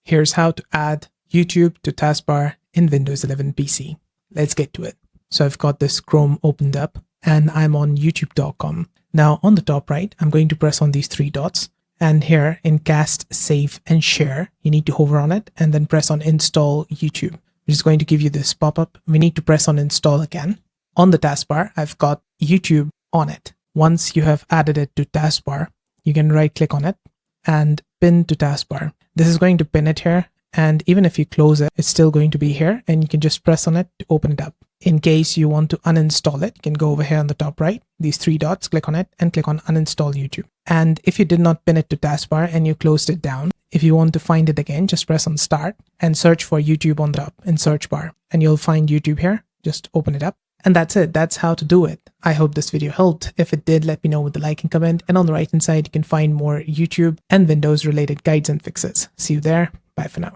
Here's how to add YouTube to Taskbar in Windows 11 PC. Let's get to it. So I've got this Chrome opened up and I'm on youtube.com. Now on the top right, I'm going to press on these three dots, and here in Cast, Save and Share, you need to hover on it and then press on Install YouTube, which is going to give you this pop-up. We need to press on Install again. On the taskbar, I've got YouTube on it. Once you have added it to taskbar, you can right click on it and pin to taskbar. This is going to pin it here, and even if you close it, it's still going to be here, and you can just press on it to open it up. In case you want to uninstall it, you can go over here on the top right, these three dots, click on it and click on Uninstall YouTube. And if you did not pin it to taskbar and you closed it down, if you want to find it again, just press on Start and search for YouTube on the top in search bar, and you'll find YouTube here. Just open it up. And that's it. That's how to do it. I hope this video helped. If it did, let me know with a like and comment. And on the right hand side, you can find more YouTube and Windows related guides and fixes. See you there. Bye for now.